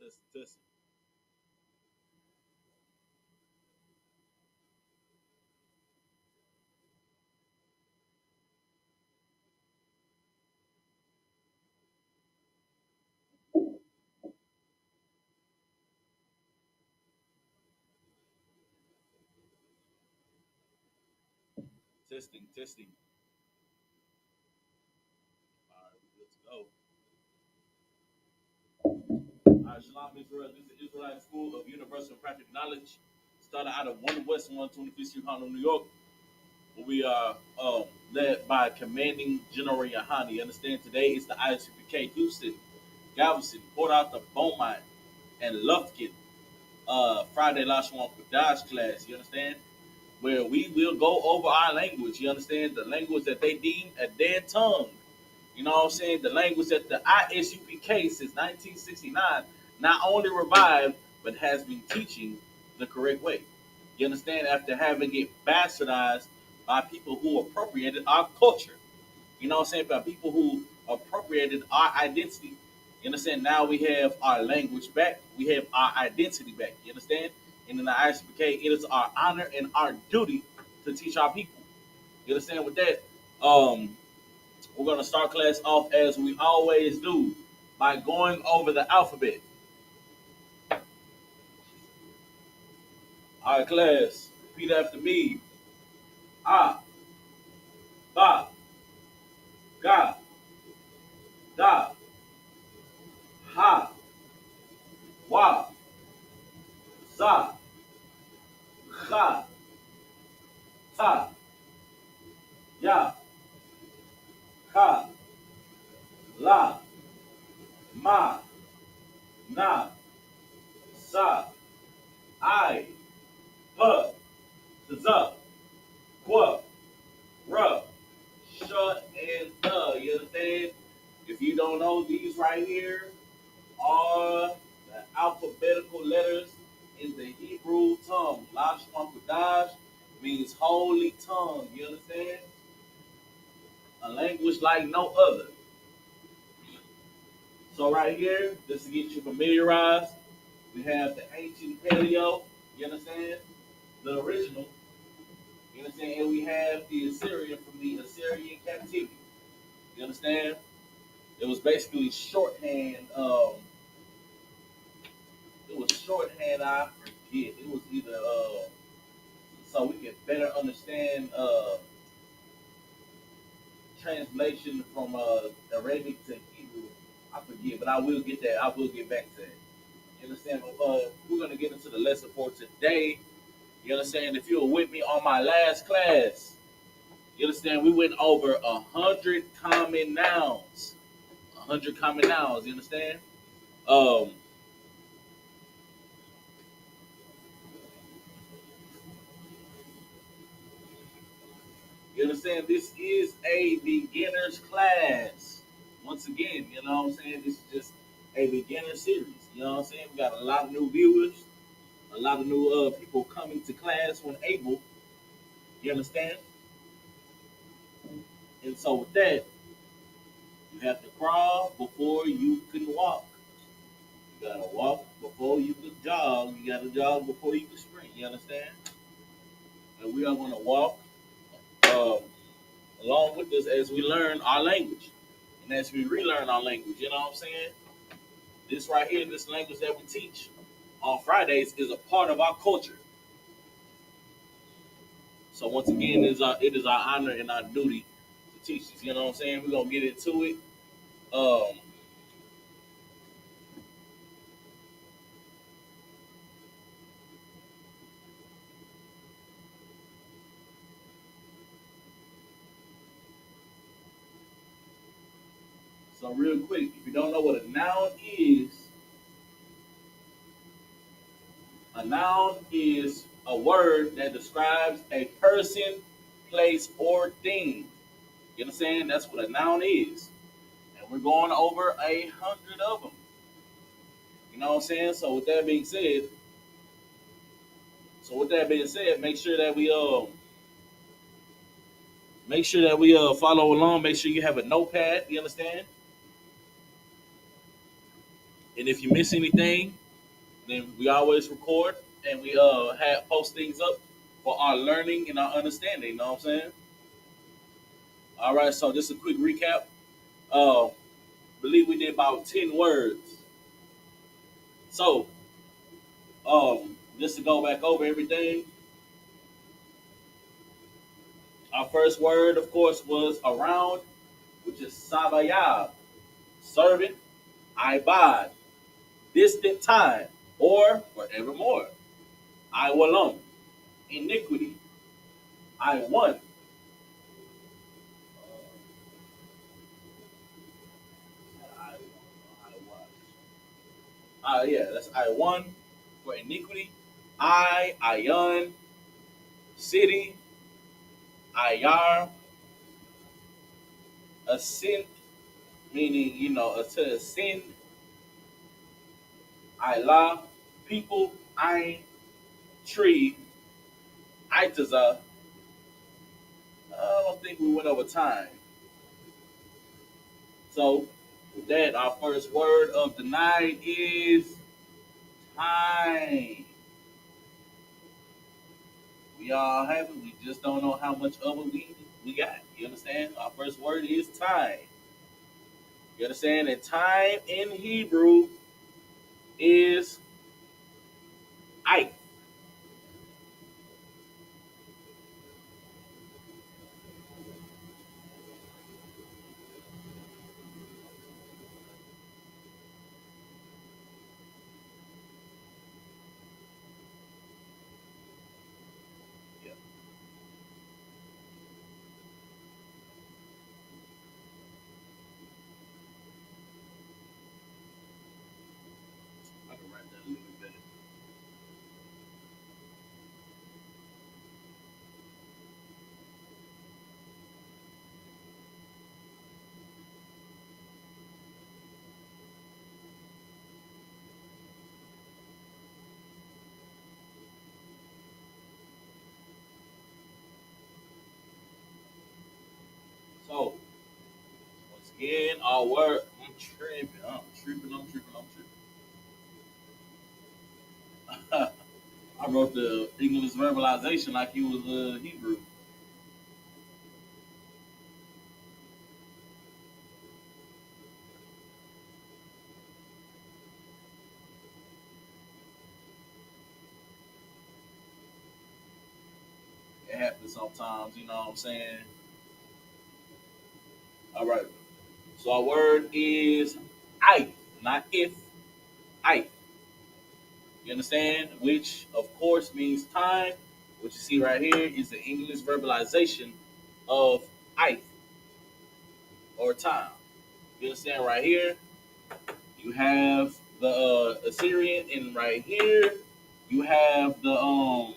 Testing, testing. Testing, testing. All right, we're good to go. All right, Shalom Israel. This is the Israelite School of Universal and Practical Knowledge. Started out of 1 West 125th Street, Harlem, New York. Where we are led by Commanding General Yahani. You understand? Today is the Isupk Houston, Galveston, Port Arthur, Beaumont, and Lufkin. Friday Lashawan Qadash class. You understand? Where we will go over our language. You understand? The language that they deem a dead tongue. You know what I'm saying? The language that the Isupk since 1969 not only revived, but has been teaching the correct way. You understand? After having it bastardized by people who appropriated our culture. You know what I'm saying? By people who appropriated our identity. You understand? Now we have our language back. We have our identity back. You understand? And in the ISPK, it is our honor and our duty to teach our people. You understand? With that, we're going to start class off as we always do by going over the alphabet. All right, class, repeat after me. Ah, ba, ga, da, ha, wa, za, cha, ta, ya, ka, la, ma, na, sa, I, pu, za, qua, ra, shut, and the. You understand? If you don't know these right here are the alphabetical letters in the Hebrew tongue. Lashawan Qadash means holy tongue. You understand? A language like no other. So right here, just to get you familiarized, we have the ancient paleo. You understand? The original. You understand? And we have the Assyrian from the Assyrian captivity. You understand? It was basically shorthand. It was shorthand. I forget. It was either so we can better understand translation from Arabic to Hebrew. I forget, but I will get that. I will get back to that. You understand? We're gonna get into the lesson for today. You understand? If you were with me on my last class, you understand? We went over 100 common nouns. 100 common nouns. You understand? Um, you understand? This is a beginner's class. Once again, you know what I'm saying? This is just a beginner series. You know what I'm saying? We got a lot of new viewers, a lot of new people coming to class when able. You understand? And so with that, you have to crawl before you can walk. You gotta walk before you can jog. You gotta jog before you can sprint. You understand? And we are gonna walk um, along with us as we learn our language and as we relearn our language. You know what I'm saying? This right here, this language that we teach on Fridays is a part of our culture. So once again, it is our honor and our duty to teach this. You know what I'm saying? We're gonna get into it. Um, so real quick, if you don't know what a noun is a word that describes a person, place, or thing. You understand? That's what a noun is. And we're going over 100 of them. You know what I'm saying? So with that being said, make sure that we follow along. Make sure you have a notepad. You understand? And if you miss anything, then we always record and we have post things up for our learning and our understanding. You know what I'm saying? All right, so just a quick recap. Uh, believe we did about 10 words. So just to go back over everything, our first word, of course, was around, which is sabayab, servant, ibad, distant time, or forevermore. I walum, iniquity. I won. Yeah, that's I won for iniquity. Ayan, city, ayar, a sin, meaning, to sin, la, people, ein, tree, itaza. I don't think we went over time. So, with that, our first word of the night is time. We all have it. We just don't know how much of it we got. You understand? Our first word is time. You understand? And time in Hebrew is I. Yeah, I can write that a little bit better. So, once again, our word, I'm tripping. I wrote the English verbalization like you was Hebrew. It happens sometimes, you know what I'm saying? All right. So our word is I, not if, I. You understand? Which, of course, means time. What you see right here is the English verbalization of I, or time. You understand? Right here, you have the Assyrian, and right here, you have the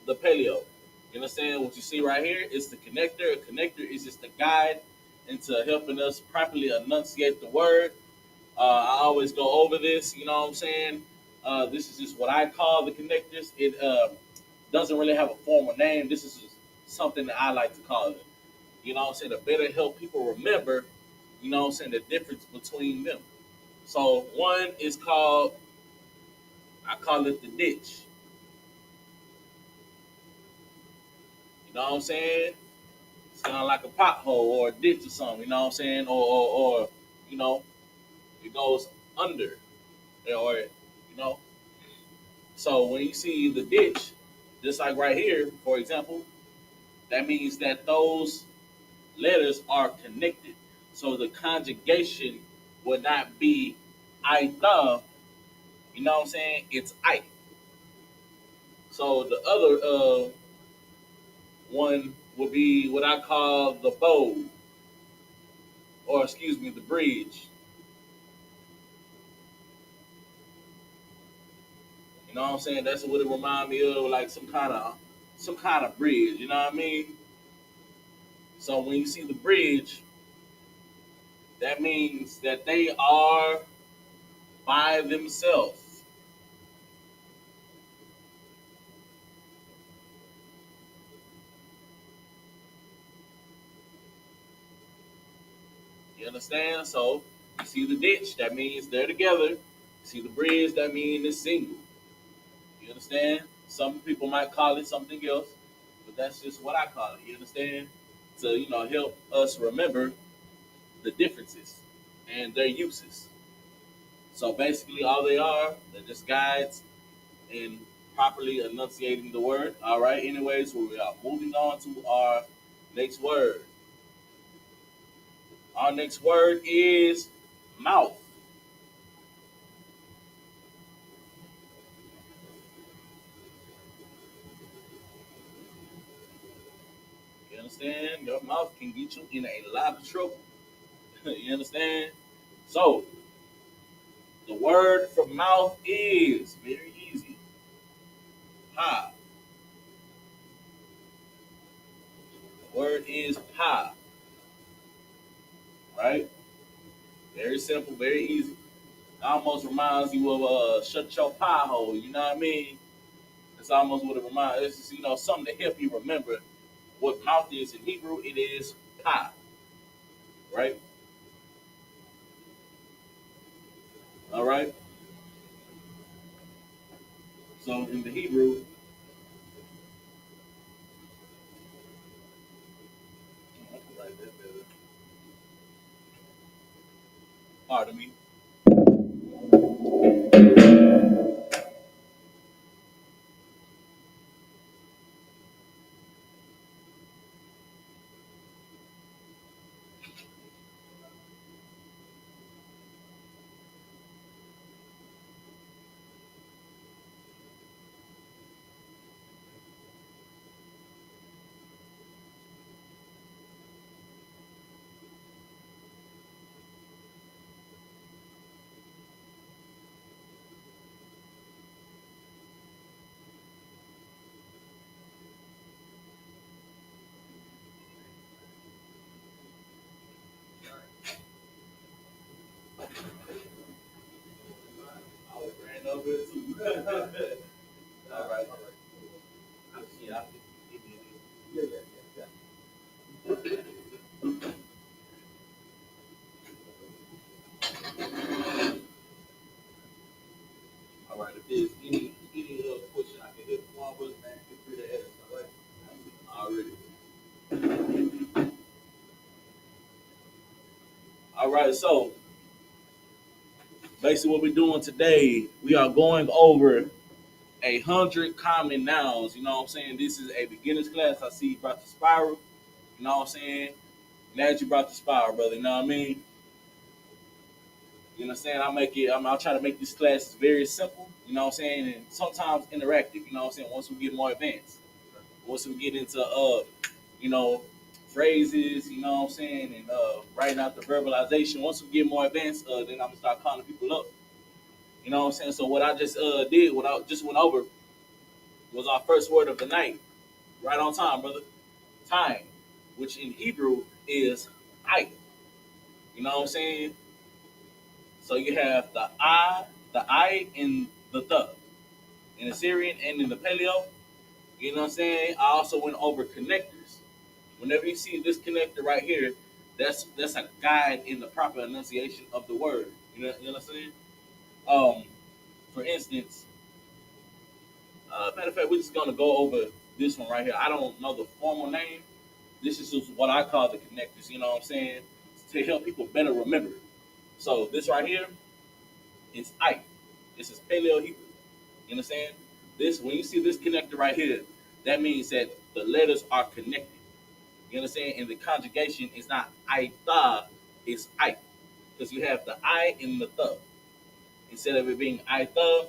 paleo. You understand? What you see right here is the connector. A connector is just a guide into helping us properly enunciate the word. I always go over this. You know what I'm saying? This is just what I call the connectors. It doesn't really have a formal name. This is just something that I like to call it. You know what I'm saying? To better help people remember, you know what I'm saying, the difference between them. So one is called, I call it the ditch. You know what I'm saying? It's kind of like a pothole or a ditch or something. You know what I'm saying? Or you know, it goes under, or you know. So when you see the ditch, just like right here, for example, that means that those letters are connected. So the conjugation would not be I the, you know what I'm saying? It's I. So the other one would be what I call the bow, or excuse me, the bridge. You know what I'm saying? That's what it remind me of, like some kind of bridge. You know what I mean? So when you see the bridge, that means that they are by themselves. You understand? So You see the ditch, that means they're together. You see the bridge, that means it's single. You understand? Some people might call it something else, but that's just what I call it. You understand? To help us remember the differences and their uses. So basically, all they are, they're just guides in properly enunciating the word. All right. Anyways, we are moving on to our next word. Our next word is mouth. You understand? Your mouth can get you in a lot of trouble. You understand? So the word for mouth is very easy. Pa. The word is pa. Right? Very simple, very easy. Almost reminds you of shut your pie hole. You know what I mean? It's almost what it reminds. It's just, something to help you remember what mouth is in Hebrew. It is pa. Right? All right. So in the Hebrew, I can write that better. Pardon me. I was ran over it too. All right. Yeah, I think yeah, yeah. All right. If there's any question I can hit one with, man, feel free to ask. All right. Already. All right. So basically, what we're doing today, we are going over 100 common nouns. You know what I'm saying? This is a beginner's class. I see you brought the spiral. You know what I'm saying? Glad you brought the spiral, brother. You know what I mean? You know what I'm saying? I'll try to make this class very simple. You know what I'm saying? And sometimes interactive. You know what I'm saying? Once we get more advanced, once we get into you know, phrases. You know what I'm saying? And writing out the verbalization. Once we get more advanced, then I'm gonna start calling people up. You know what I'm saying? So what I just did, what I just went over, was our first word of the night. Right on time, brother. Time, which in Hebrew is I. You know what I'm saying? So you have the I, and the in the Syrian and in the Paleo. You know what I'm saying? I also went over connectors. Whenever you see this connector right here, that's a guide in the proper enunciation of the word. You know what I'm saying? Um, for instance, matter of fact, we're just gonna go over this one right here. I don't know the formal name. This is just what I call the connectors. You know what I'm saying? To help people better remember. So this right here is I. This is Paleo Hebrew. You understand? This when you see this connector right here, that means that the letters are connected. You understand? And the conjugation is not I tha, it's I. Because you have the I and the the. Instead of it being I tha,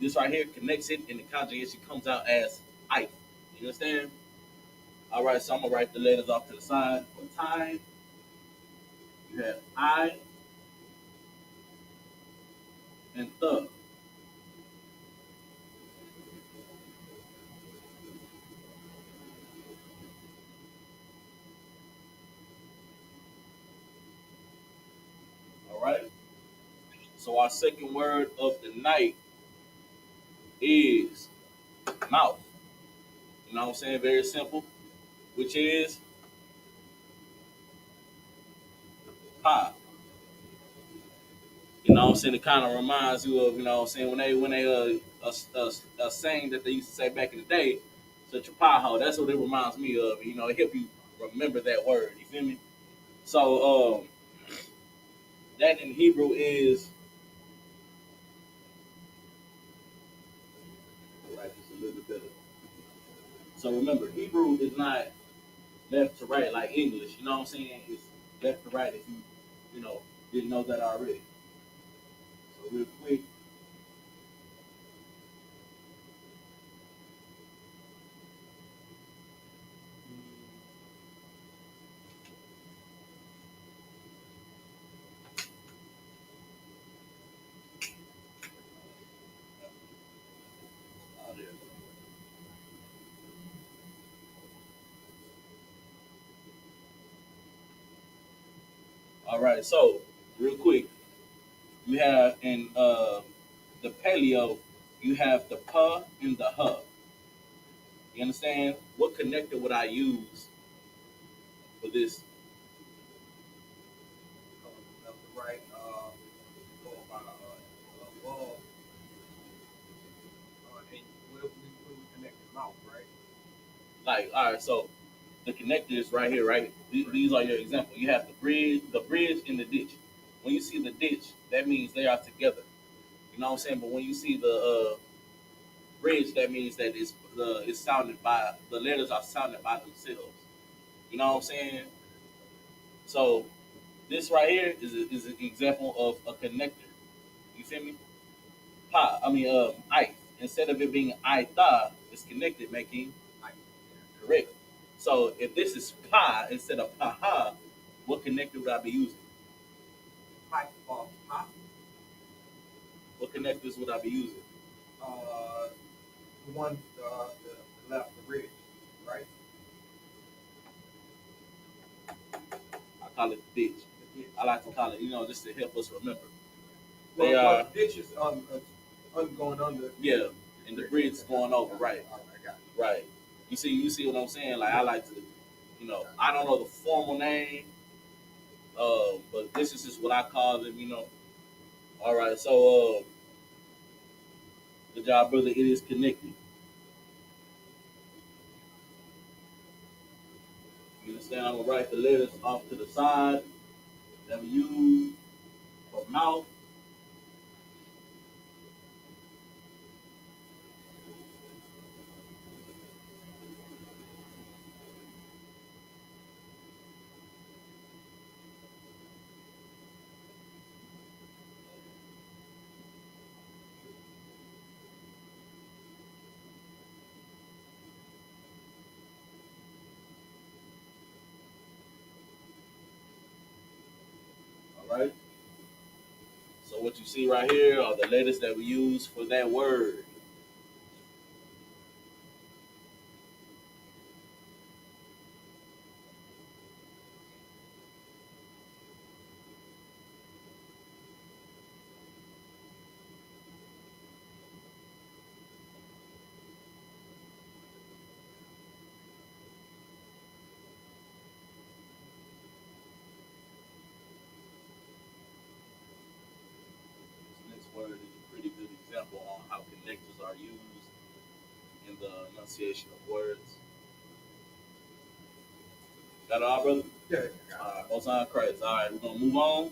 this right here connects it and the conjugation comes out as I. You understand? All right, so I'm gonna write the letters off to the side. For time, you have I and the. All right. So our second word of the night is mouth. You know what I'm saying? Very simple, which is pie. You know what I'm saying? It kind of reminds you of, you know what I'm saying, when they a saying that they used to say back in the day, such a pothole. That's what it reminds me of. You know, it help you remember that word. You feel me? So that in Hebrew is right, just a little bit better. So remember, Hebrew is not left to right like English. You know what I'm saying? It's left to right if you know didn't know that already. So real quick, oh, there we go. All right. So real quick, you have in the paleo, you have the pa and the huh. You understand? What connector would I use for this? Left to right, go about above, and we connect the mouth, right? Like, all right, so the connector is right here, right? These are your examples. You have the bridge, and the ditch. When you see the ditch, that means they are together. You know what I'm saying? But when you see the bridge, that means that it's sounded by the letters are sounded by themselves. You know what I'm saying? So this right here is an example of a connector. You feel me? Pa, I mean, I. Instead of it being I tha, it's connected, making Like, correct. So if this is pa instead of pa ha, what connector would I be using? pipe off top, What connectors would I be using? uh, the one, the left, the ridge, right? I call it the ditch. The ditch. I like to call it, just to help us remember. Well, They are, the ditch is going under. yeah, and the bridge is going over, All right, right, I got right. You see what I'm saying? Like I like to, I don't know the formal name, but this is just what I call them. All right, so good job, brother. It is connected. You understand? I'm gonna write the letters off to the side that we use for mouth. All right. So what you see right here are the letters that we use for that word. This next word is a pretty good example on how connectors are used in the enunciation of words. Got it all, brother? Yeah, All right, most high Christ. All right, we're gonna move on.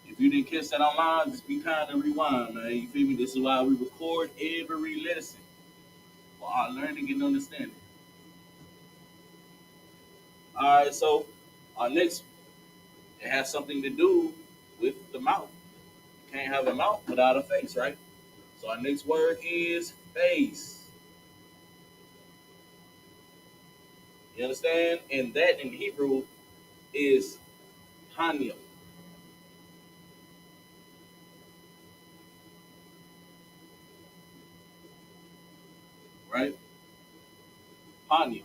If you didn't catch that online, just be kind and rewind, man. You feel me? This is why we record every lesson for our learning and understanding. All right, so our next it has something to do with the mouth. You can't have a mouth without a face, right? So our next word is face. You understand? And that in Hebrew is panium, right? Panium.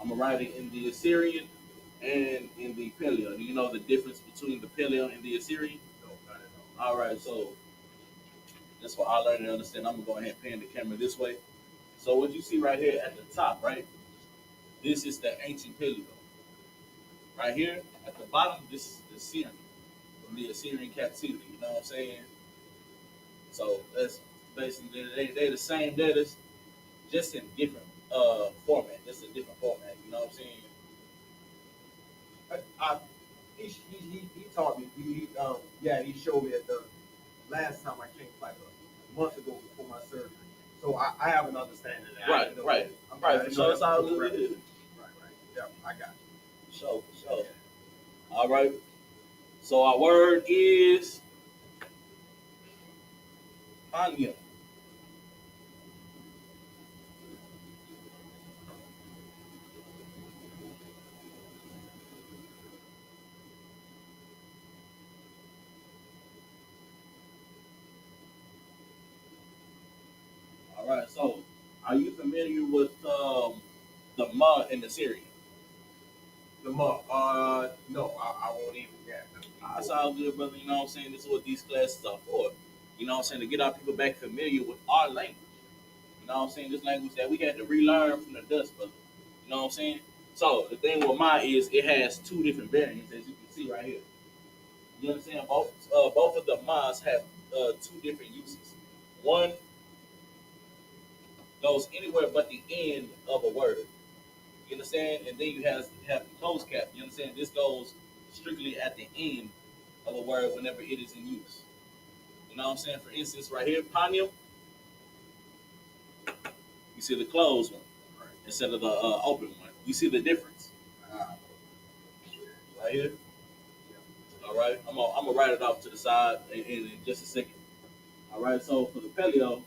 I'm gonna write it in the Assyrian and in the Paleo. Do you know the difference between the Paleo and the Assyrian? no, not at All right, so that's what I learned and understand. I'm gonna go ahead and pan the camera this way. So what you see right here at the top, right? This is the ancient Paleo. Right here, At the bottom, this is the Syrian from the Assyrian captivity. You know what I'm saying? So that's basically they the same letters, just in different format. Just a different format. You know what I'm saying? I, he taught me. Yeah, he showed me at the last time I came, like a month ago before my surgery. So I have an understanding of that. Right, right, right. So that's all it is. Right. Yeah, I got it. So. All right. So our word is Anya. All right. So, are you familiar with the Ma in the Syrian? The month. No, I won't even get it. That's all good, brother. You know what I'm saying? This is what these classes are for. You know what I'm saying? To get our people back familiar with our language. You know what I'm saying? This language that we had to relearn from the dust, brother. You know what I'm saying? So the thing with Ma is it has two different variants, as you can see right here. You understand? Both of the Ma's have two different uses. One goes anywhere but the end of a word. You understand? And then you have the closed cap. You understand? This goes strictly at the end of a word whenever it is in use. You know what I'm saying? For instance, right here, panium, you see the closed one instead of the open one. You see the difference right here. All right, I'm gonna write it off to the side in just a second. All right, so for the paleo,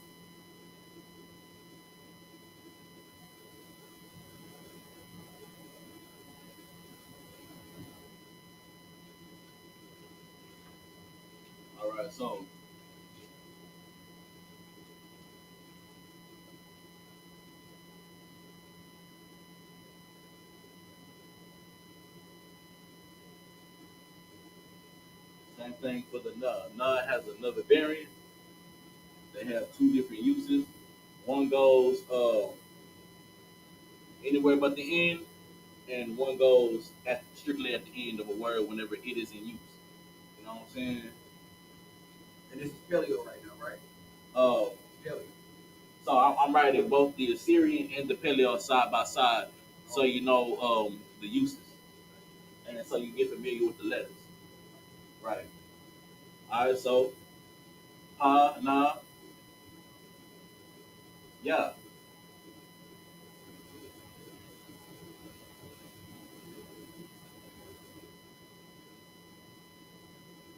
all right, so same thing for the na. Na has another variant. They have two different uses. One goes anywhere but the end, and one goes strictly at the end of a word whenever it is in use. You know what I'm saying? And this is paleo right now, right? Uh, Paleo. so I'm writing both the Assyrian and the Paleo side by side, so you know the uses, and so you get familiar with the letters. Right. All right. So pa na ya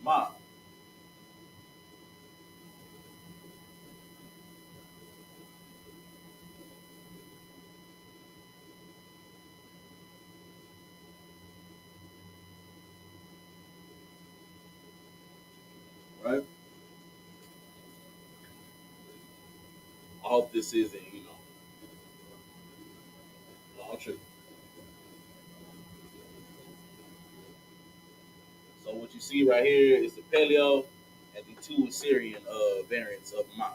ma. Right. I hope this isn't all true. So what you see right here is the Paleo and the two Assyrian variants of ma.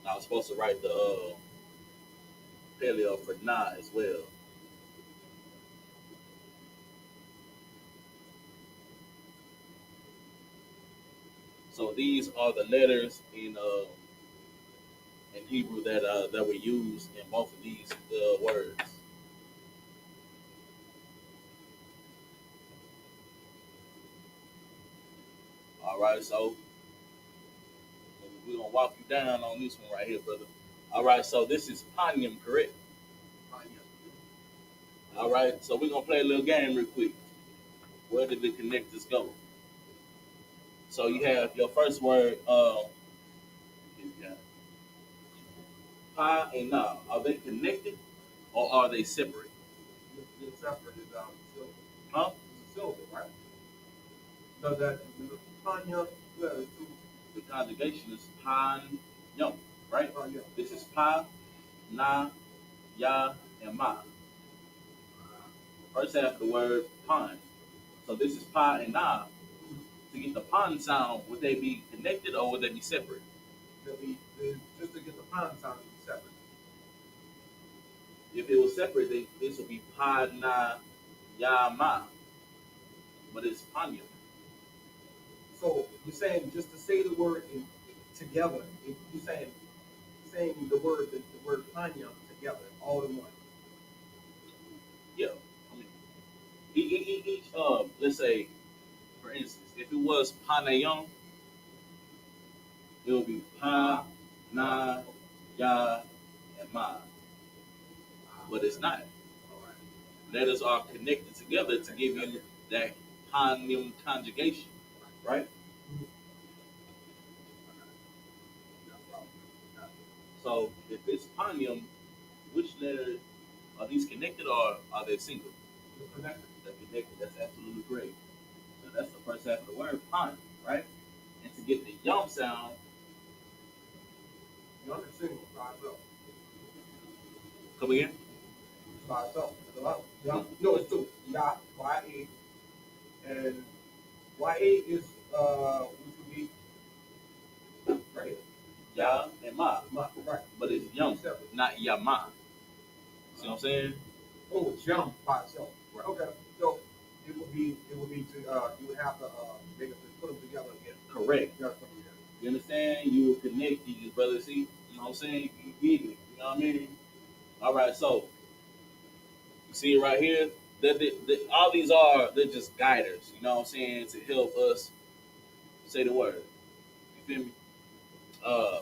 I was supposed to write the Paleo for na as well. So these are the letters in Hebrew that were used in both of these words. All right, so we're gonna walk you down on this one right here, brother. All right, so this is Panyam, correct? All right, so we're gonna play a little game real quick. Where did the connectors go? So you have your first word, pa and na. Are they connected or are they separate? The separate is silver. Huh? It's silver, right? So that the Tanya, yeah, the two. The conjugation is pan yum, right? Oh, yeah. This is pa, na, ya, and ma. First half of the word pan. So this is pa and na. To get the pan sound, would they be connected or would they be separate? Just to get the pound sound to be separate. If it was separate, this would be pa na ya ma, but it's panya. So you're saying just to say the word together. If you're saying the word panya together, all in one. Yeah, I mean, each let's say, for instance, if it was panayong, it would be pa na ya and ma, but it's not. All right. Letters are connected together to give you that panim conjugation, right? Mhm. No problem. So if it's panim, which letters are these connected or are they single? You're connected. They're connected. That's absolutely great. So that's the first half of the word, pan, right? And to get the yum sound, You understand by itself. come again? By itself. Yeah. No, it's two. Ya, Y-A, and Y-A is which would be right. Ya and ma, Right. but it's yum, Separate. not yama. See what I'm saying? Oh, jump by itself. Right. Okay. So it would be to you would have to make them put them together again. Correct. You gotta put them together. You understand? You will connect these, brother. See, you know what I'm saying? You get it. You know what I mean? All right, so you see it right here. All these they're just guiders. You know what I'm saying? To help us say the word. You feel me? Uh,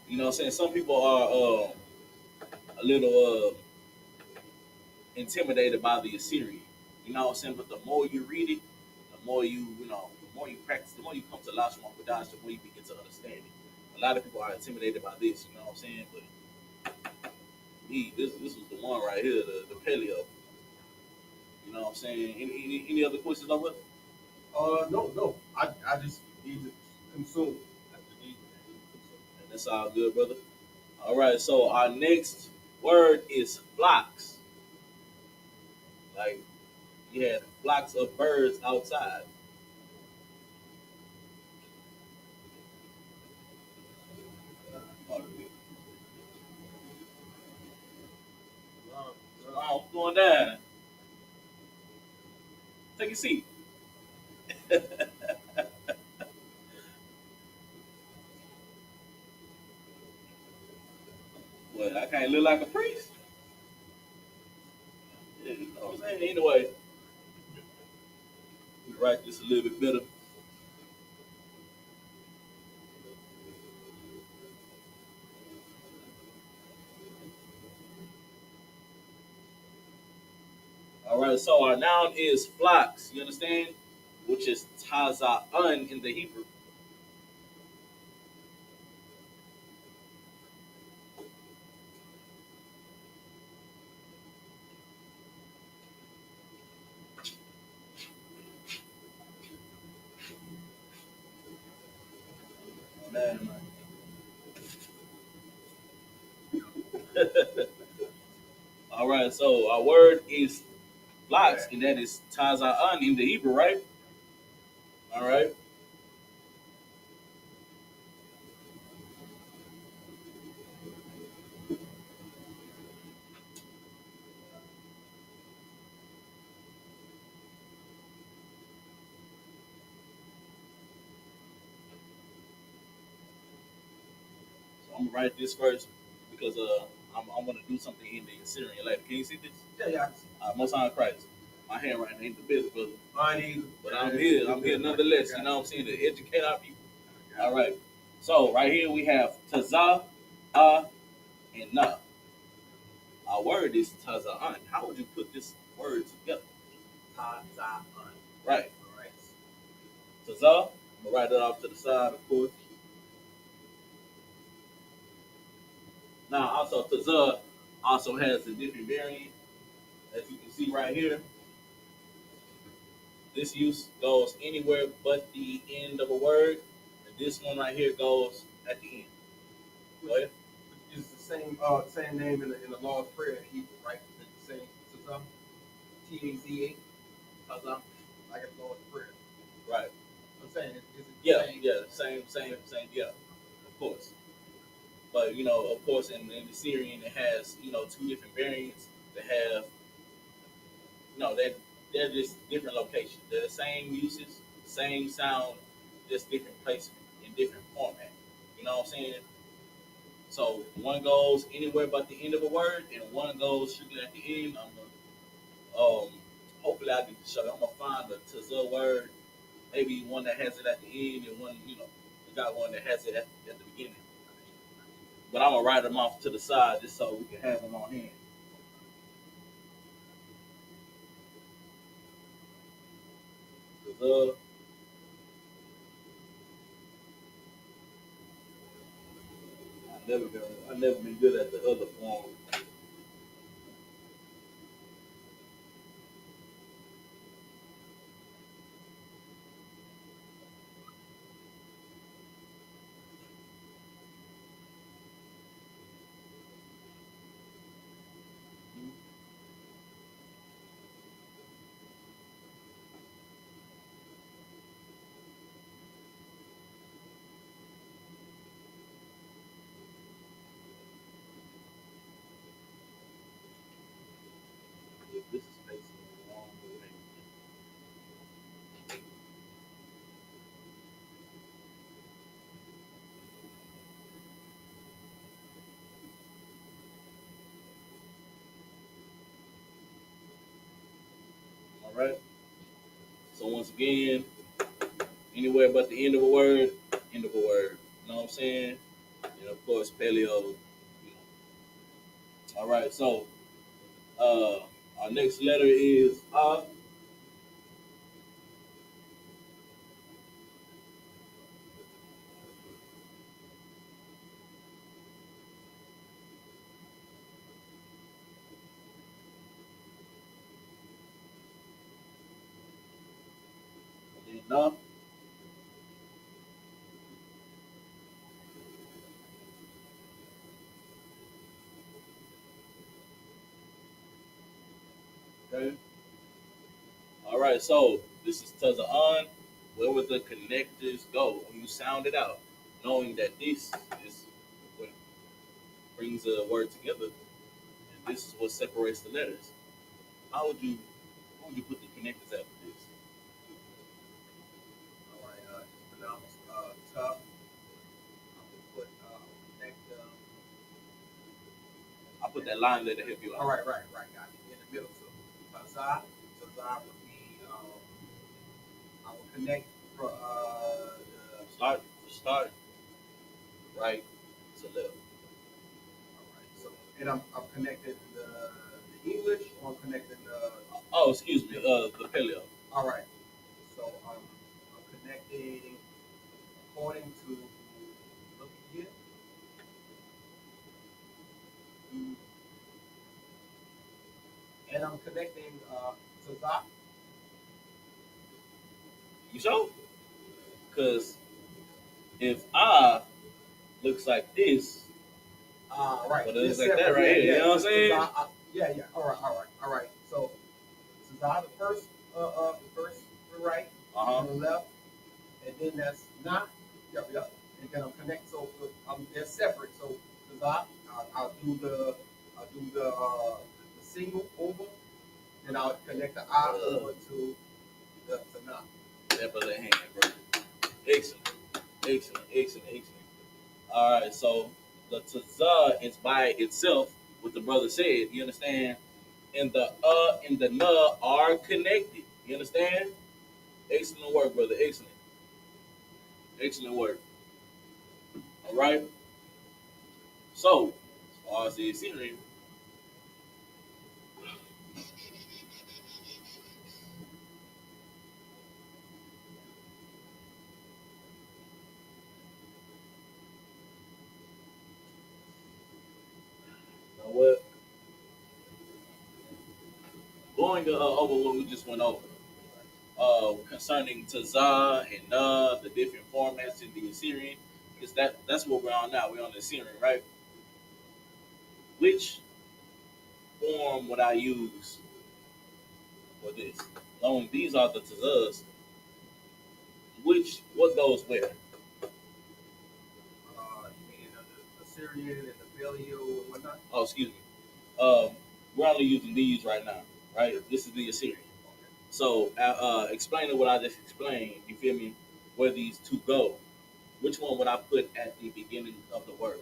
you know what I'm saying? Some people are a little intimidated by the Assyrian. You know what I'm saying? But the more you read it, the more the more you practice, the more you come to Lashawan Qadash, the more you begin to understand it. A lot of people are intimidated by this. You know what I'm saying? But this was the one right here, the paleo. You know what I'm saying? Any other questions over? No. I just need to consume. That's the need. And that's all good, brother. All right, so our next word is flocks. Like you had flocks of birds outside. Oh, I'm going down. Take a seat. Well, I can't look like a priest. Yeah, you know what I'm saying? Anyway, we write this a little bit better. All right, so our noun is flocks. You understand? Which is taza'un in the Hebrew. Man, all right, so our word is flocks, and that is taza'un in the Hebrew, right? All right. So I'm gonna write this first because I'm gonna do something in the Assyrian later. Can you see this? Yeah. Most high Christ. My handwriting ain't the best, brother. Mine either. But I'm here. I'm here nonetheless. You know what I'm saying? To educate our people. All right. So right here we have taza, and na. Our word is taza'an. How would you put this word together? Taza'an. Right. All right. Taza. I'm gonna write it off to the side, of course. Now also taza also has a different variant, as you can see right here. This use goes anywhere but the end of a word, and this one right here goes at the end. Go ahead. It's the same name in the Lord's Prayer in Hebrew, right? It's the same Tazam, Taza, Tazam, like in the Lord's Prayer. Right. I'm saying, is it the Yeah, same? yeah, same, yeah, of course. But of course, in the Syrian, it has two different variants that have they're just different locations. They're the same uses, same sound, just different placement in different format. You know what I'm saying? So one goes anywhere but the end of a word, and one goes strictly at the end. Hopefully I can show you. I'm gonna find a tazza word, maybe one that has it at the end, and one we got one that has it at the beginning. But I'm gonna write them off to the side just so we can have them on hand. Tazza, I never been good at the other form. If this is facing the wrong way. All right. So once again, anywhere but the end of a word, end of a word. You know what I'm saying? And of course, paleo. All right. So our next letter is and then okay. All right. So this is to the on. Where would the connectors go when you sound it out, knowing that this is what brings a word together, and this is what separates the letters. How would you How would you put the connectors after this? All right, it's pronounced tough. I will put connect. I put that line there to help you All out. right. Got it. In the middle. So Tazah, Tazah would be. I will connect for Start right to left. all right. So and I'm connected the English or I'm connecting the. Oh, excuse me. The paleo. All right. So I'm connecting according to Lufkin, and I'm connecting Tazah. You sure? Because if I looks like this, Right. but it It's looks like that separate. right Yeah, here. You yeah. know what I'm saying? Yeah. All right. So Tazah, the first to the right, Uh huh. on the left, and then that's not. Yep. And then I'm connect. So they're separate. So Tazah, I'll do the single over, then I'll connect the I over to the not. That brother hand, bro. Excellent. Excellent. All right. So the tazah is by itself. What the brother said. You understand? And the and the na are connected. You understand? Excellent work, brother. Excellent work. All right. So, as far as the scenery, you know what? Going over what we just went over concerning Tazah and the different formats in the Assyrian, because that's what we're on now. We're on the Assyrian, right? Which form would I use for this? Knowing these are the Tazahs, what goes where? You mean Assyrian and the Paleo and whatnot? Oh, excuse me. Um, we're only using these right now, right? This is the Assyrian. Okay. So, explaining what I just explained, you feel me? Where these two go, which one would I put at the beginning of the word?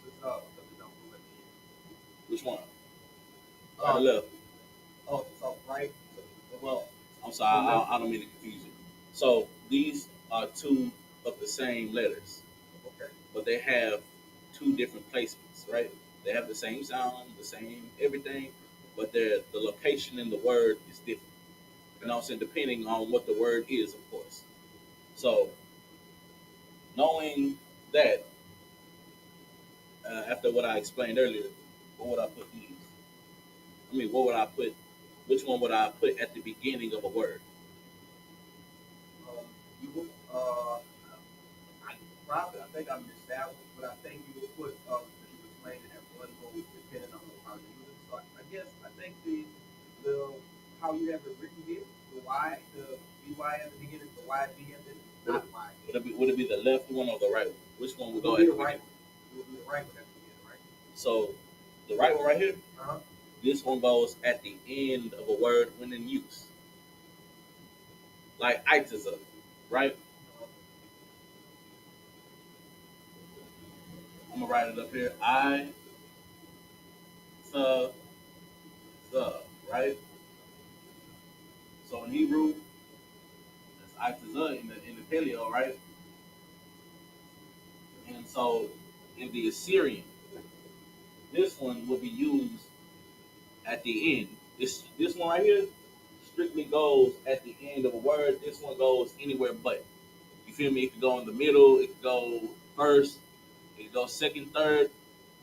So it's because we don't go at the end. Which one? Right or left? Oh, so right. So, well, I'm sorry, I don't mean to confuse you. So these are two of the same letters, okay. but they have two different placements, right? They have the same sound, the same everything, but the location in the word is different. And also depending on what the word is, of course. So knowing that, after what I explained earlier, what would I put these? I mean, what would I put? Which one would I put at the beginning of a word? You would, I think I missed that one, but I think you would put, because you explained it at one goes depending on how you use it. So I guess, I think the, how you have it written here, the Y, the BY at the beginning, the YB at the end, not Y. Would it be the left one or the right one? Which one would go at the right one? It would be the right one at the beginning, right? So the right one right here, Uh-huh. this one goes at the end of a word when in use. Like Itza, right? I'm gonna write it up here. Right? So in Hebrew, that's Itza in the Paleo, right? And so in the Assyrian, this one will be used at the end. This one right here strictly goes at the end of a word. This one goes anywhere but. You feel me? It could go in the middle. It could go first. It could go second, third,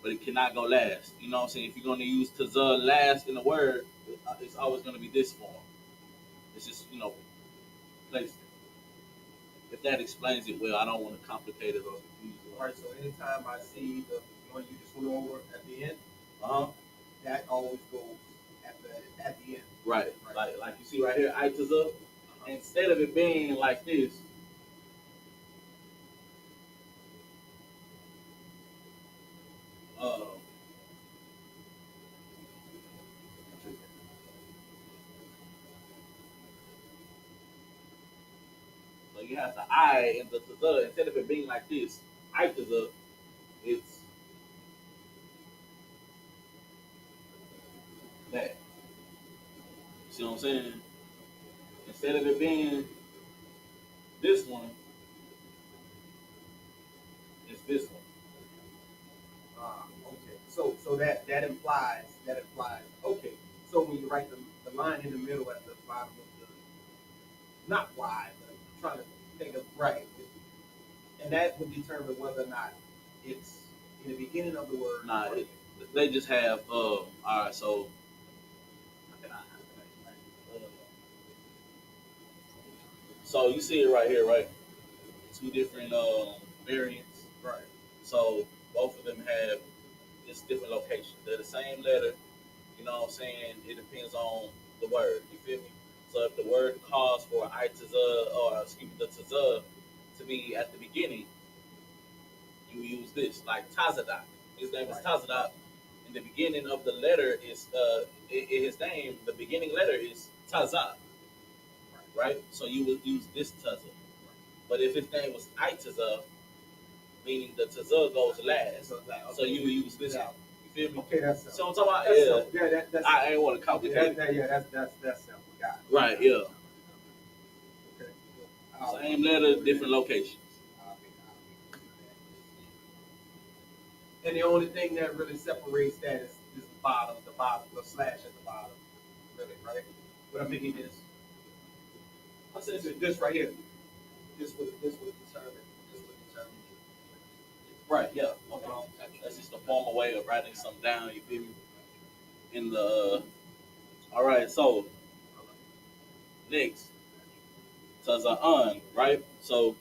but it cannot go last. You know what I'm saying? If you're going to use tazah last in a word, it's always going to be this form. It's just, placed. If that explains it well, I don't want to complicate it or confuse it. All right, so anytime I see the one you just went over at the end, that always goes at the end. Right. Like you see right here, Itza. Instead of it being like this, uh, so you have the I and the tza. Instead of it being like this, Itza, it's that. See what I'm saying? Instead of it being this one, it's this one. Okay. So that implies. Okay. So when you write the line in the middle at the bottom of the, not Y, but I'm trying to think of right, and that would determine whether or not it's in the beginning of the word. Nah, they just have. All right, so. So you see it right here, right? Two different variants. Right. So both of them have just different locations. They're the same letter. You know what I'm saying? It depends on the word. You feel me? So if the word calls for itza or excuse me, the tza to be at the beginning, you use this like Tazadak. His name is Tazadak. And the beginning of the letter is his name. The beginning letter is Taza. Right? So you would use this Taza. But if his name was Itza, meaning the Taza goes last, so you would use this one. You feel me? Okay, that's simple. So I'm talking about that's I ain't want to complicate. That's simple. Got it. Right? Yeah. Okay. Same letter, different locations. And the only thing that really separates that is the bottom, the slash at the bottom. Really, right? What I'm thinking is, I said this right here. This would determine. Right, yeah. Okay. That's just a formal way of writing something down, you feel me? In the all right, so next. Taza'an, right? So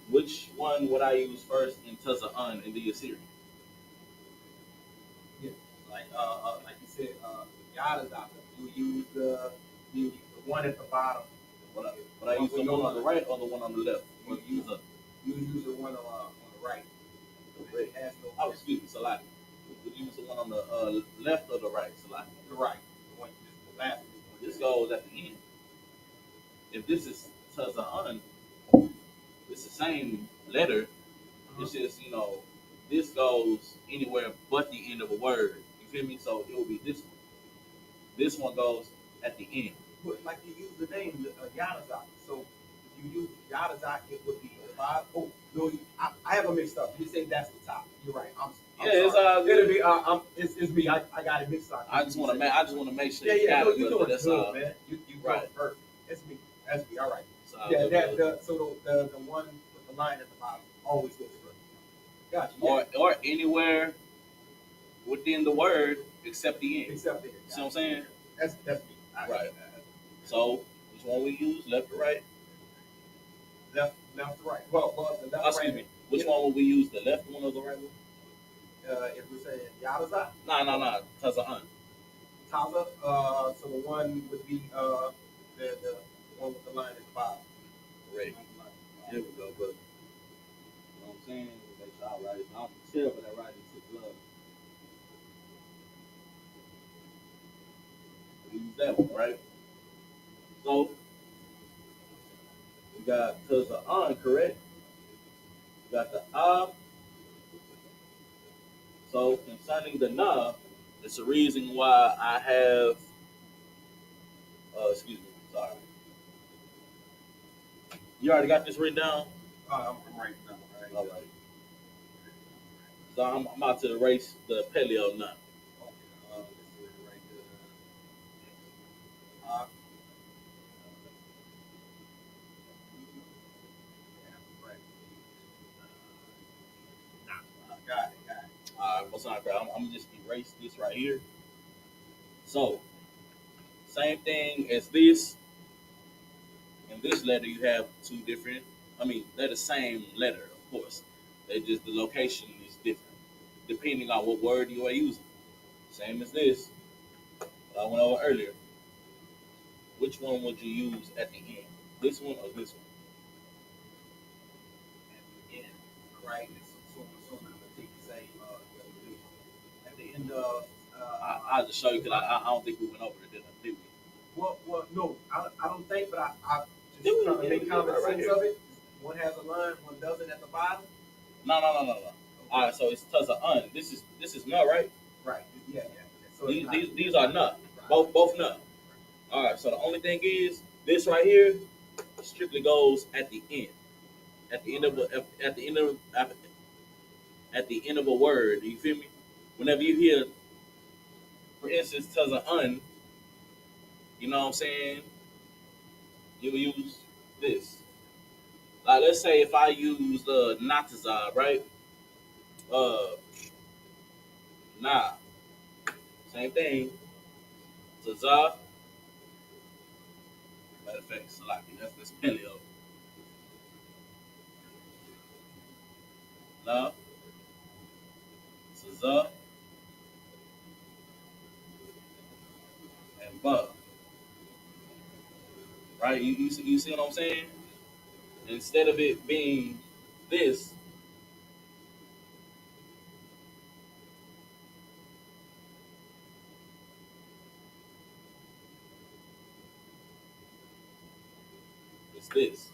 which one would I use first in Taza'an in the Assyrian? Yeah. Like you said, Yadazaka. You use the one at the bottom. Would I use the one on the right or the one on the left? You use the one on the right. It has no. Oh, excuse me, Salaki. Would you use the one on the left or the right, Salaki? The right. The one, the last one. This goes at the end. If this is Taza'an, it's the same letter. It's just, this goes anywhere but the end of a word. You feel me? So it will be this one. This one goes at the end. But like you use the name Yadazak. So if you use Yadazak, it would be the bottom. Oh, no, I have a mixed up. You say that's the top. You're right. I'm yeah, sorry. It'll be it's me. I got it mixed up. I just want to make sure. Yeah. No, you're doing good, man. You right. Doing perfect. It's me. That's me. All right. So so the one with the line at the bottom always goes first. Gotcha. Yeah. Or anywhere within the word except the end. Except the end. See what I'm saying? That's me. Right. So which one we use? Left or right? Left to right. Well, the left. Excuse me. Which one would we use? The left one or the right one? If we're saying Yadaza? No. Taza'an. Taza. So the one would be the one with the line at the bottom. Correct. Here we go, brother. You know what I'm saying? Make sure I write it. I'm terrible at writing to blood. We use that one, right? So we got Taza'an, correct? We got the So concerning the na, it's a reason why I have excuse me, sorry. You already got this written down? I'm writing down, right? All right. So I'm about to erase the paleo na. Okay, let's do it right there. Got it. All right, what's on? I'm gonna just erase this right here. So, same thing as this. In this letter, you have two different. They're the same letter, of course. The location is different depending on what word you are using. Same as this. I went over earlier. Which one would you use at the end? This one or this one? At the end, right? So I'm gonna take the same at the end of. I'll just show you because I don't think we went over it, did we? Well, no, I don't think, but I just trying to make common sense of it. One has a line, one doesn't at the bottom. No. Okay. All right, so it's Taza'an. This is na, right? Right. Yeah. So these are na. Right. Both na. Right. All right. So the only thing is this right here strictly goes at the end. At the end of a word. You feel me? Whenever you hear, for instance, Taza'an, you know what I'm saying? You will use this. Like let's say if I use Nataza, right? Nah. Same thing. Taza. Matter of fact, Salaki. That's paleo. Nah. Taza. And ba. Right? You see what I'm saying? Instead of it being this, it's this.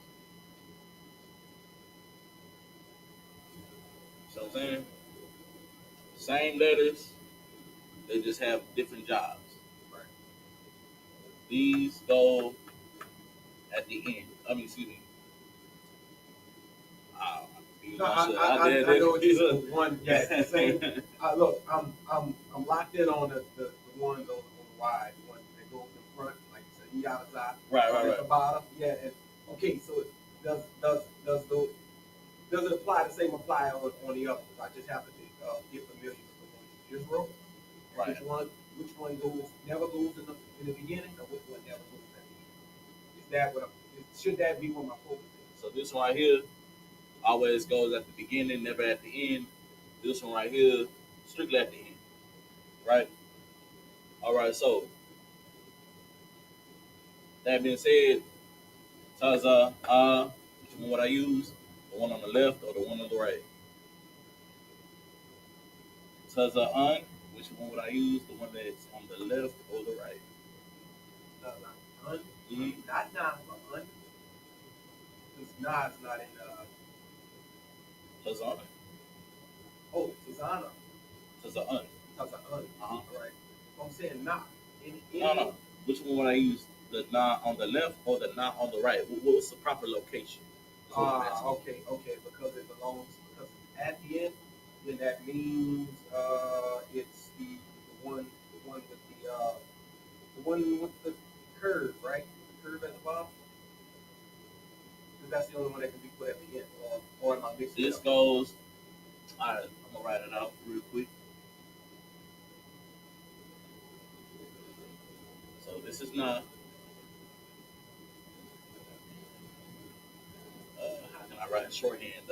See what I'm saying? Same letters, they just have different jobs. Right. These go at the end. Excuse me. I know it's one. Yeah, the same. Look, I'm locked in on the ones on the wide, the ones that go in front, like you said, Yadaza. Right. At the bottom, yeah. And, okay, so does it apply the same apply on the others? I just have to get familiar with the one you just wrote. Right. Which one never goes in the beginning, or which one never goes at the end? Is that what? Should that be what my focus is? So this one right here always goes at the beginning, never at the end. This one right here, strictly at the end. Right? Alright, so that being said, Taza, which one would I use? The one on the left or the one on the right? Taza'an, which one would I use? The one that's on the left or the right? Un, Mm-hmm. not nah, but un. Because nah is not in. Taza'an. Oh, Tazana. Taza'an. Taza un. Uh-huh. Right. I'm saying nah. No. Which one would I use? The na on the left or the na on the right? What's the proper location? Okay. Because it belongs, because it's at the end, then that means it's the one with the curve, right? The curve at the bottom. Because that's the only one that can be put at the end. Or am I mixing it This up? goes. All right, I'm gonna write it out real quick. So this is not. How can I write in shorthand?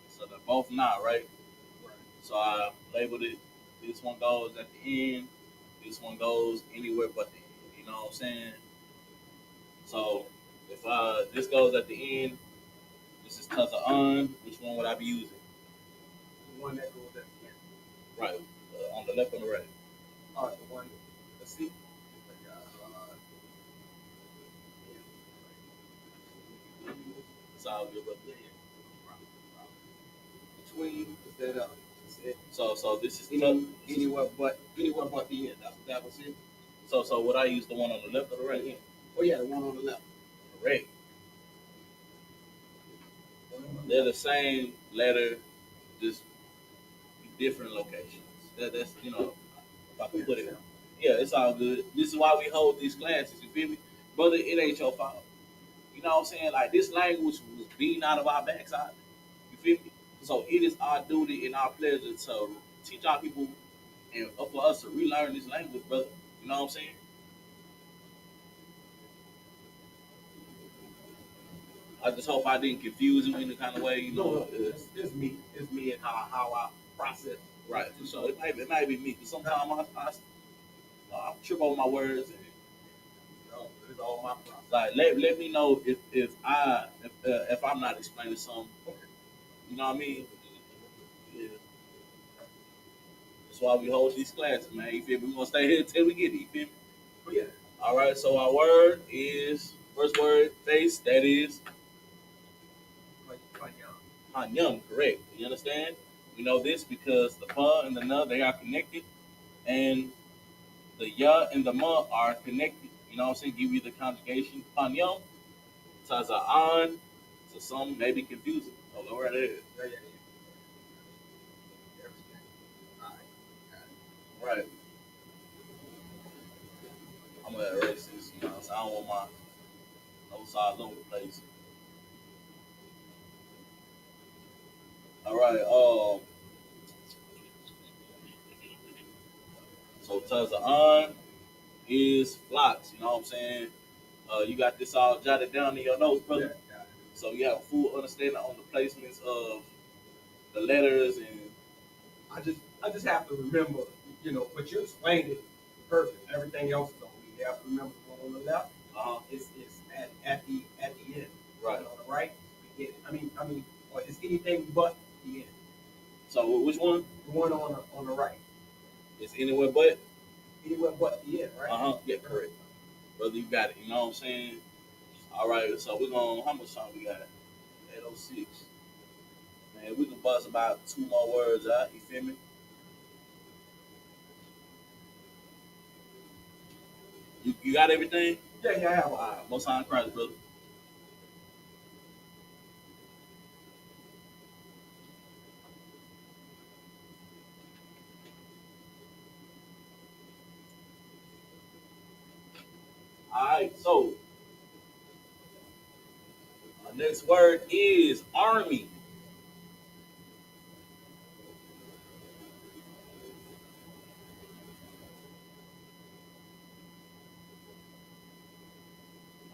So they're both not right. Right. So I labeled it. This one goes at the end. This one goes anywhere but the end. You know what I'm saying? So if this goes at the end, this is Taza'an. Which one would I be using? The one that goes at the end. Right. On the left or the right? The one. Let's see. It's all good, but Between is that so this is anywhere but the end. That was it. So would I use the one on the left or the right? Yeah. Oh yeah, the one on the left. Correct. They're the same letter, just different locations. That's if I can put it. Yeah, it's all good. This is why we hold these classes. You feel me, brother? It ain't your fault. You know what I'm saying? Like this language was beaten out of our backside. You feel me? So it is our duty and our pleasure to teach our people and for us to relearn this language, brother. You know what I'm saying? I just hope I didn't confuse you in the kind of way, you know. No, it's me. It's me and how I process. Right. So it might be me because sometimes I trip over my words and it's all my process. like let me know if I'm not explaining something. Okay. You know what I mean? Yeah. That's why we hold these classes, man. You feel me? We're gonna stay here until we get it. You feel me? But yeah. All right. So our word is first word face. That is Hanyum. Correct. You understand? We know this because the fa and the na they are connected, and the ya and the ma are connected. You know what I'm saying? Give you the conjugation. Hanyum. Taza'an. So some may be confusing. Oh, go right ahead. Yeah. Right. I'm gonna erase this. You know, so I don't want my no sides over the place. All right. So Taza'an is flocks. You know what I'm saying? You got this all jotted down in your notes, brother. Yeah. So you have a full understanding on the placements of the letters and. I just have to remember, but you explained it perfect. Everything else is on me. You have to remember the one on the left. Is at the end. Right. And on the right, beginning. Or it's anything but the end. So which one? The one on the right. It's anywhere but. Anywhere but the end, right? Yeah, correct. Brother, you got it. You know what I'm saying? All right. So we're gonna. How much time we got? 8:06. Man, we can bust about 2 more words out. You feel me? You got everything? Yeah, I have. All right. Most time, Christ, brother. All right, so our next word is army.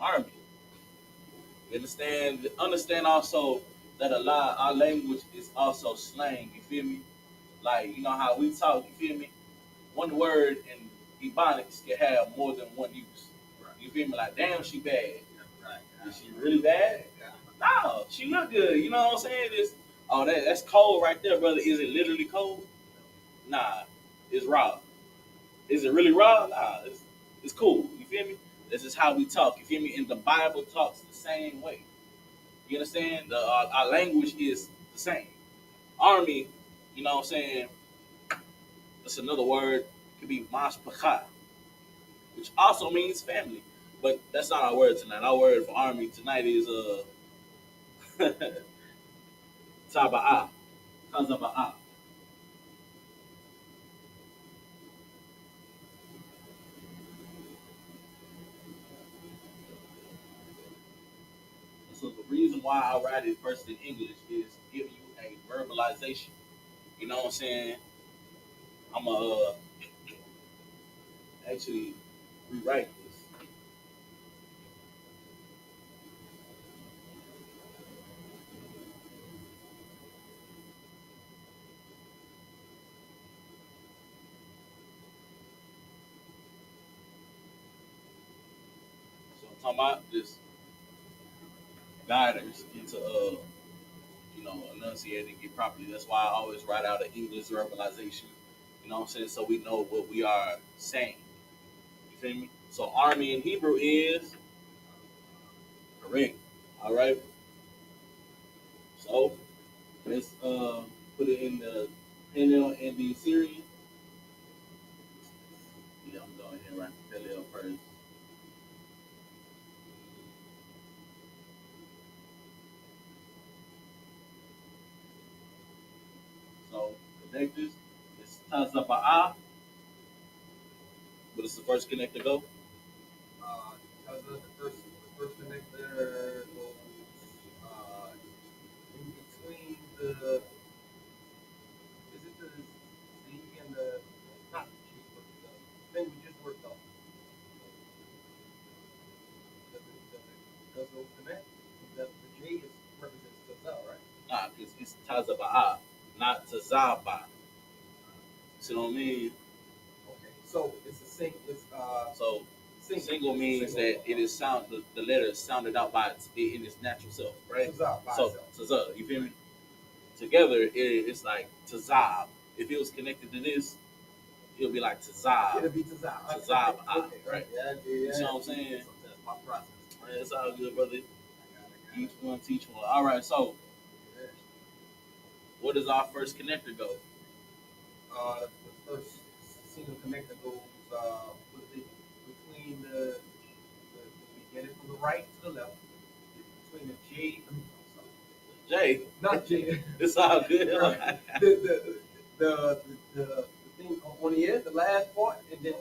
Army. You understand also that a lot of our language is also slang, you feel me? Like, you know how we talk, you feel me? One word in Ebonics can have more than one use. Right. You feel me? Like, damn, she bad. Right. Is she really bad? No, she look good. You know what I'm saying? That's cold right there, brother. Is it literally cold? Nah, it's raw. Is it really raw? Nah, it's cool. You feel me? This is how we talk. You feel me? And the Bible talks the same way. You understand? Our language is the same. Army, you know what I'm saying? That's another word. It could be mashpacha, which also means family. But that's not our word tonight. Our word for army tonight is taba'a. Tazaba'a. So the reason why I write it first in English is to give you a verbalization. You know what I'm saying? I'm gonna actually rewrite this. So I'm talking about this guiders into enunciating it properly. That's why I always write out an English verbalization. You know what I'm saying? So we know what we are saying. You feel me? So army in Hebrew is correct. All right. So let's put it in the Paleo and the Syrian. Yeah, I'm going here right Paleo first. So connectors is Tazaba'a. What is the first connector go? The first connector goes in between the is it the Z and the not the G, but the thing we just worked on. Does it connect? The J is represents the right? Nah, because it's Tazaba'a, not Tazaba. See what I mean? Okay, so it's a sing. It's So single, single means single, that it is sound the letter is sounded out by in its natural self, right? So tazab, you feel me? Together it's like tazab. If it was connected to this, it'll be like tazab. It'll be tazab. Tazab, Okay, right? Yeah. You know what I'm saying? That's my process. Man, it's all good, brother. Each one teach one. All right, so where does our first connector go? The first single connector goes between we get it from the right to the left, between the J. J. Not J. It's all good. The thing on the end, the last part, and then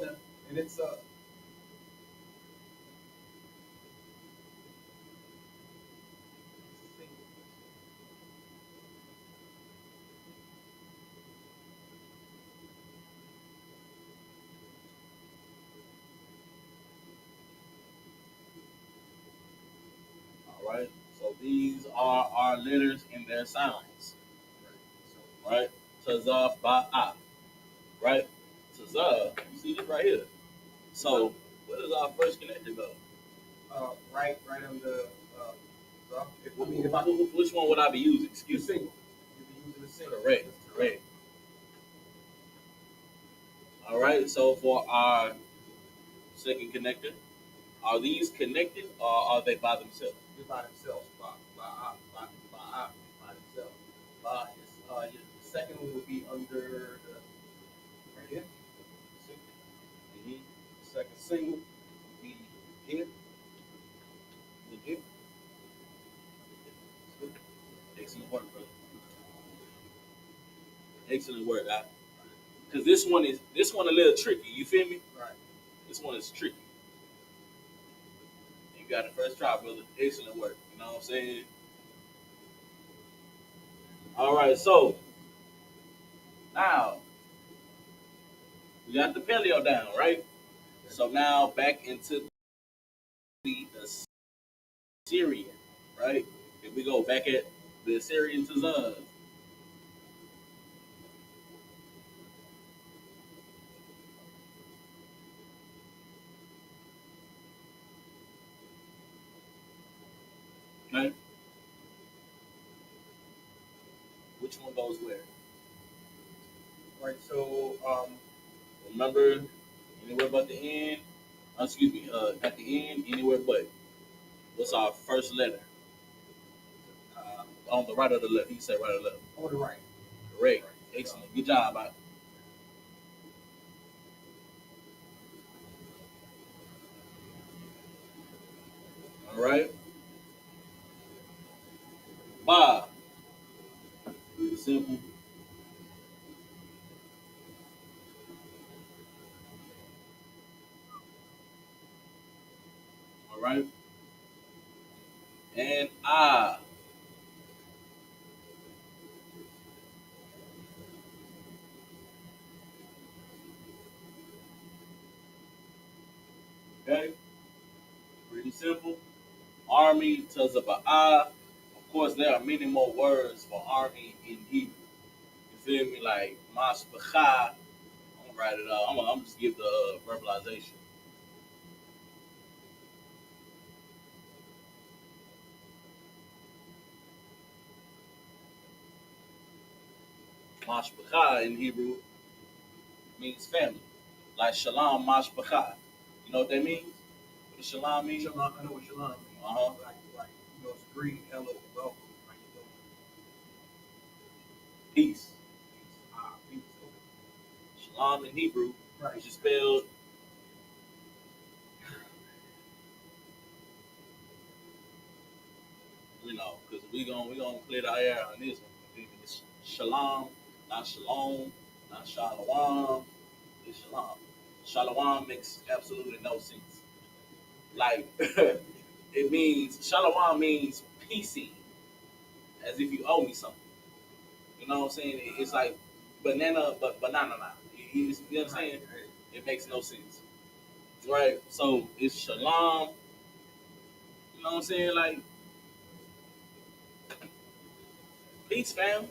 and it's All right. So these are our letters and their sounds. Right? Tazah ba'a. Right? Tazah. You see this right here. So where does our first connector go? right under. Which one would I be using? Excuse me. me. You'll be using the single. Correct. All right. So for our second connector, are these connected or are they by themselves? They're by themselves. By themselves. The second one would be under right here. Mm-hmm. Second single would be here. Here. Excellent work, brother. Excellent work. Because this one a little tricky. You feel me? Right. This one is tricky. You got the first try, brother. Excellent work. You know what I'm saying? All right, so now we got the paleo down, right? So now back into the Assyrian, right? If we go back at the Assyrian Tazan, okay? Which one goes where? Right. So Remember, anywhere but the end. Excuse me. At the end, anywhere but. What's our first letter? On the right or the left? You say right or left? on the right. Correct. Excellent. Good job. All right. Bob. Simple. All right. And I. Okay. Pretty simple. Army tells about I. Of course, there are many more words for army in Hebrew. You feel me? Like mashpacha. I'm gonna write it out. I'm just give the verbalization. Mashpacha in Hebrew means family. Like shalom mashpacha. You know what that means? What does shalom mean? Shalom. I know what shalom means. Uh-huh. Like it's greeting, hello, welcome. How you doing? Peace. Peace. Okay. Shalom in Hebrew, Right. which is spelled, because we gonna clear the air on this one. It's shalom, not shalom, not shalom. It's shalom. Shalom makes absolutely no sense. Like shalom means piecing, as if you owe me something. You know what I'm saying? It's like banana. You know what I'm saying? It makes no sense. Right? So it's shalom. You know what I'm saying? Like peace, fam.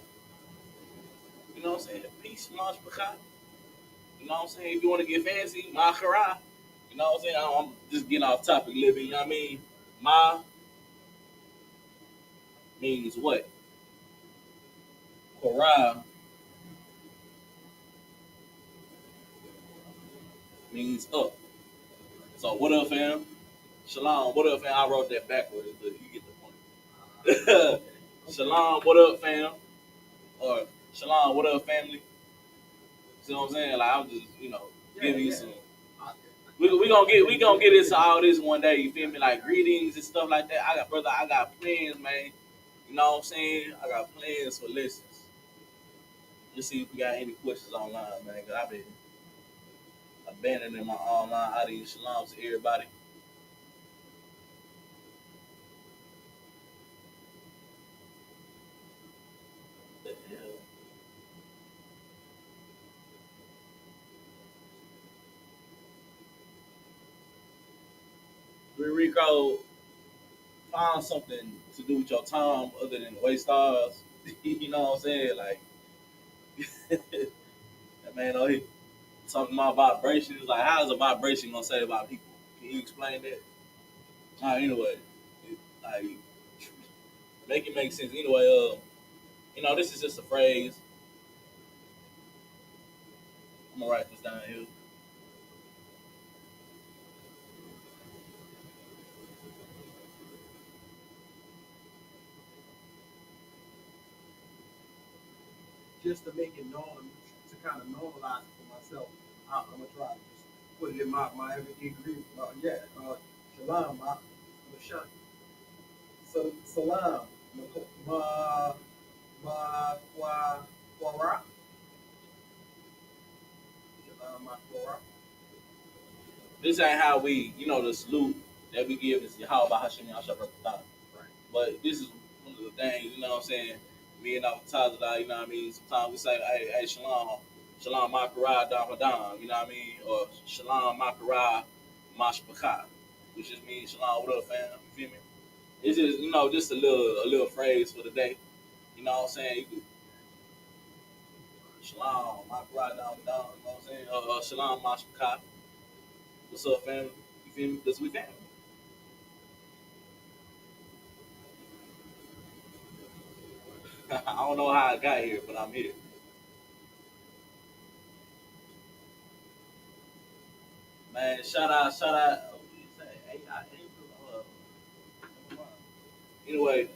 You know what I'm saying? Peace, Maj B'chai. You know what I'm saying? If you want to get fancy, Machara. You know what I'm saying? I'm just getting off topic a little bit. You know what I mean? Ma means what? Korah means up. So what up, fam? Shalom, what up, fam? I wrote that backwards, but you get the point. Shalom, what up, fam? Or Shalom, what up, family? See what I'm saying? Like I'm just, giving you some. We gonna get into all this one day. You feel me? Like greetings and stuff like that. I got plans, man. You know what I'm saying? I got plans for lessons. Just see if we got any questions online, man. Cause I've been abandoning my online audience. Shalom to everybody. The hell? Rico, find something to do with your time other than waste stars. You know what I'm saying? Like that man, he talking about vibrations. Like, how is a vibration gonna say about people? Can you explain that? Anyway, like make it make sense. Anyway, this is just a phrase. I'm gonna write this down here. Just to make it known, to kind of normalize it for myself. I'm gonna try to just put it in my everyday greeting. Shalom, Lashawan. So salam, ma quara, shalom, ma quara. This ain't how we, the salute that we give is Yahweh Hashem Yahshua Barakatah. Right. But this is one of the things, you know what I'm saying? Me and our Tazada, you know what I mean? Sometimes we say, hey, Shalom, Shalom Makarah Damadan, you know what I mean? Or Shalom Makarah Mashpachah, which just means Shalom, what up, fam? You feel me? It's just, just a little phrase for the day. You know what I'm saying? You could, Shalom Makarah Damadan, you know what I'm saying? Shalom Mashpachah. What's up, fam? You feel me? Because we family. I don't know how I got here, but I'm here. Man, shout out. What do you say? Anyway,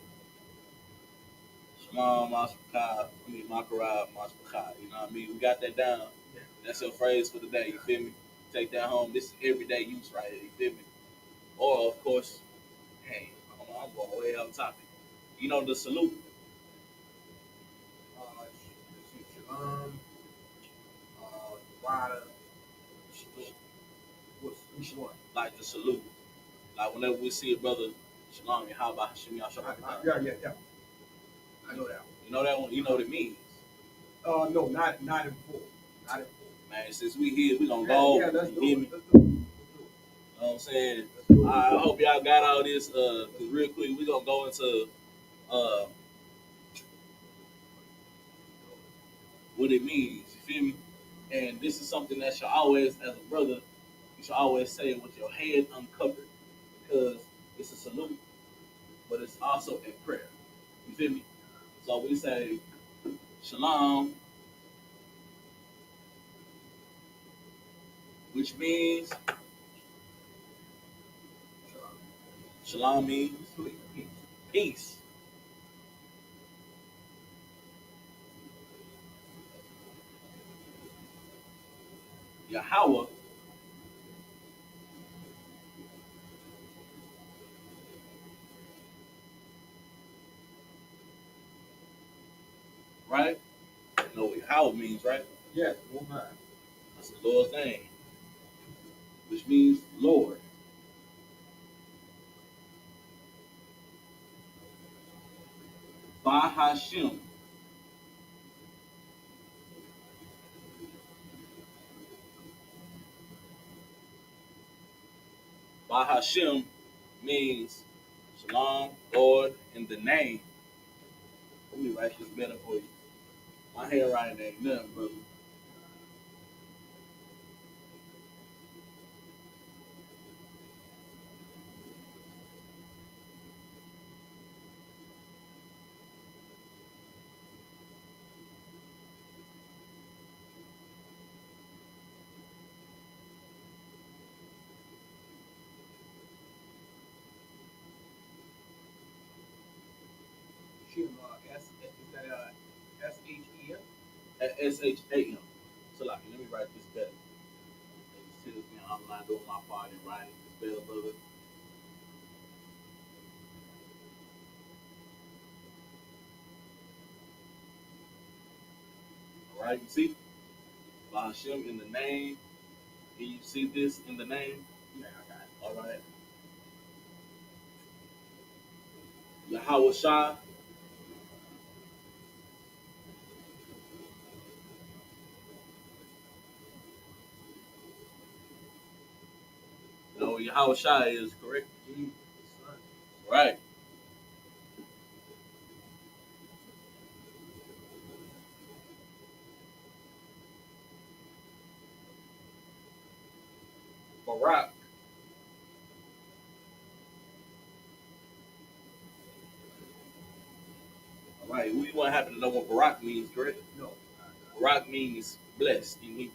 Shalom, Maspachai, Makarab, Maspachai. You know what I mean? We got that down. That's your phrase for the day. You feel me? Take that home. This is everyday use right here. You feel me? Or, of course, hey, I'm going way off topic. You know the salute. Shalom, Wada, which one? Like the salute. Like whenever we see a brother, Shalom, how about Hashem Yahshua? Yeah. I know that one. You know that one? You know what it means? No, not in full. Not in full. Man, since we here, we gonna go. Yeah, let's do it. You know what I'm saying? I hope y'all got all this. Cause real quick, we gonna go into what it means. You feel me? And this is something that should always, as a brother, you should always say with your head uncovered, because it's a salute, but it's also a prayer. You feel me? So we say Shalom, which means Shalom means peace. Yahweh right? You know what Yahweh means, right? Yes, one mind. That's the Lord's name, which means Lord. Bahashim. Bahashim means Shalom, Lord, in the name. Let me write this better for you. My handwriting ain't nothing, brother. S-H-E-M? S-H-A-M. So, like, let me write this better. See this man, I'm not doing my part in writing this better, brother. All right, you see? Bahashim in the name. Can you see this in the name? Yeah, I got it. All right. Yahweh Shah. No, Yahweh Shah is correct. Jesus, son. Right. Barak. All right. We want to happen to know what Barak means, correct? No. Barak means blessed in Hebrew.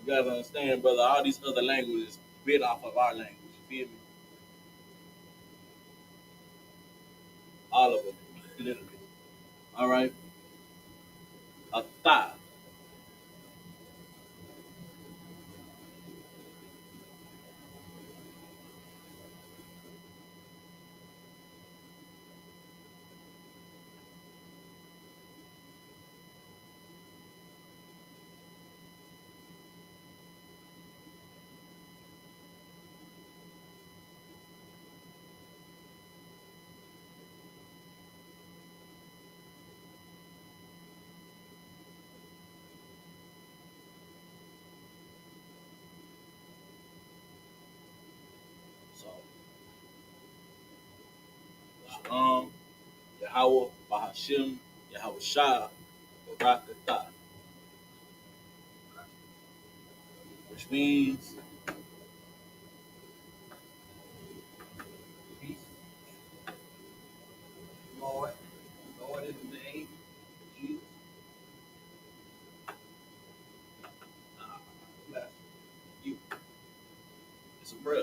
You gotta understand, brother, all these other languages bit off of our language. You feel me? All of them. Literally. All right. A thigh. Shalom, Yahweh, Bahashim, Yahweh Shah, Barakatah, which means Peace, Lord. Lord is the name of Jesus. Bless you. it's a prayer.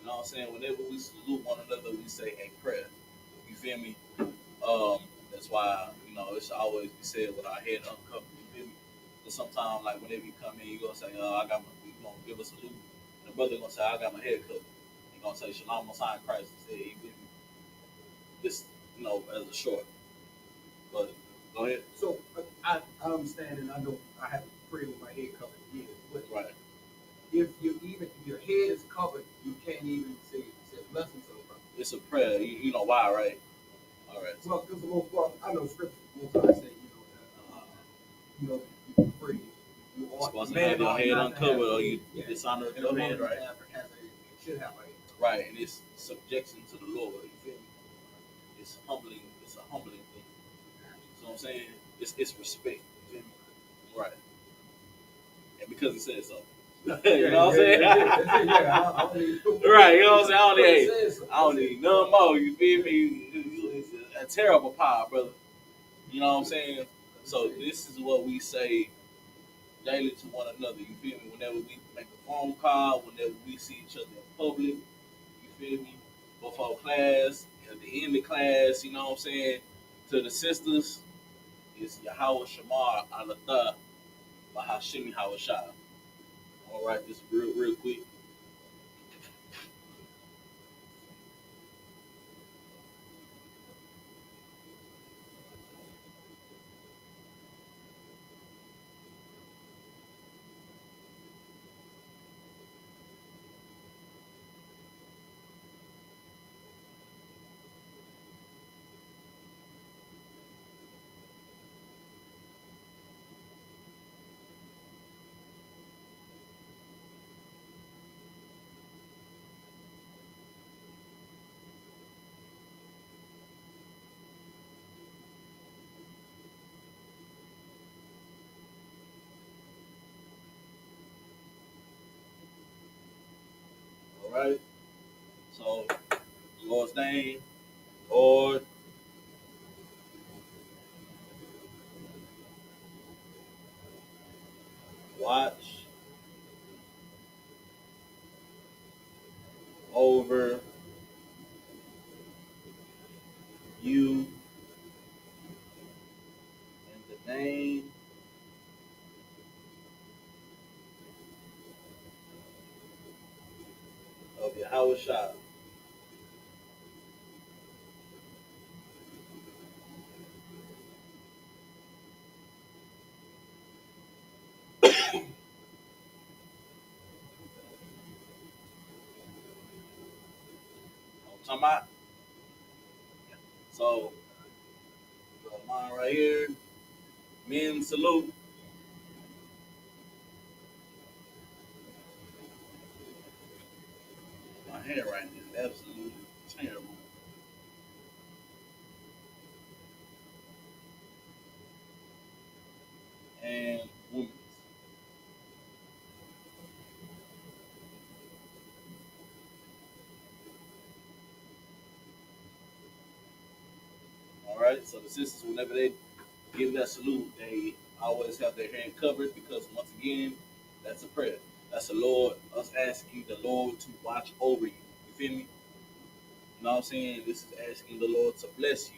You know what I'm saying? Whenever we salute one another, we say a prayer. You feel me? That's why, it should always be said with our head uncovered. You feel me? But sometimes, like, whenever you come in, you're going to say, you going to give us a salute. And the brother going to say, I got my head covered. He's going to say, Shalom, Messiah Christ. He said, you feel me? This, as a short. But go ahead. So I understand, and I know I have to pray with my head covered again. But Right. if your head is covered, you can't even say blessings to the brother. It's a prayer. You know why, right? All right. Well, because I know scripture. Most I say, you pray. You You're supposed to have your head uncovered, or you dishonor your head, right? Should have a head. Right, and it's subjection to the Lord. You feel me? It's humbling. It's a humbling thing. So I'm saying it's respect. You feel me? Right. And because he said so. You know what I'm saying? Right. You know what I'm saying? I don't need none more. You feel me? It's a terrible power, brother. You know what I'm saying? So this is what we say daily to one another. You feel me? Whenever we make a phone call, whenever we see each other in public, you feel me? Before class, at the end of class, you know what I'm saying? To the sisters, it's Yahweh Shamar Alatha Bahashimi Hawashah. I'm gonna write this real quick. All right. So, the Lord's name, Lord, watch over you in the name of Yahweh Shah. I'm talking about. So, mine right here, men salute. My handwriting is absolutely terrible. And women's. All right. So the sisters, whenever they give that salute, they always have their hand covered because once again, that's a prayer. That's the Lord, us asking the Lord to watch over you. You feel me? You know what I'm saying? This is asking the Lord to bless you.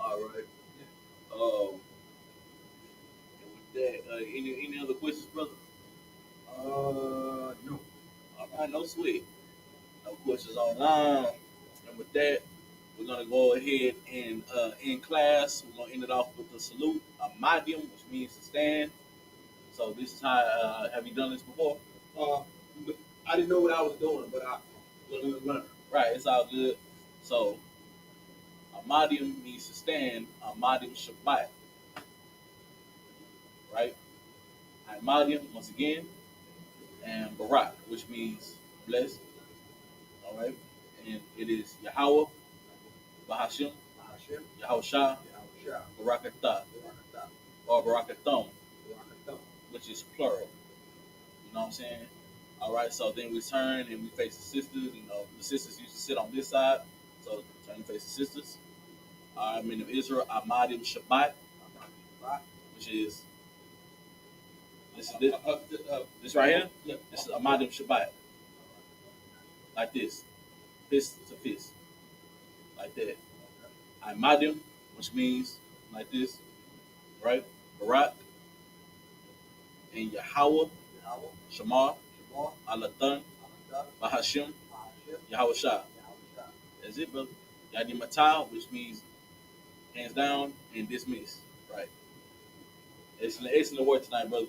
All right. And with that, any other questions, brother? No. All right, no sweat. No questions online. And with that, we're gonna go ahead and end class. We're gonna end it off with the salute, a madium, which means to stand. So this is how. Have you done this before? Uh, I didn't know what I was doing, but I learned. Right, it's all good. So Ahmadium means to stand. Ahmadium Shabbat. Right? Ahmadium, once again. And Barak, which means blessed. All right? And it is Yahweh, Bahashim, Yahushua, Barakatah, or Barakatham, which is plural. You know what I'm saying? All right, so then we turn and we face the sisters. You know, the sisters used to sit on this side. So turn and face the sisters. Men of Israel, Ahmadim Shabbat, which is this right here. Yeah. This is Ahmadim Shabbat, like this, fist to fist, like that. Ahmadim, which means like this, right? Barak and Yahweh, Shema, Alathan, Bahashim, Yahushua. That's it, brother. Yadi Matah, which means hands down and dismiss, right? Excellent, excellent work tonight, brother.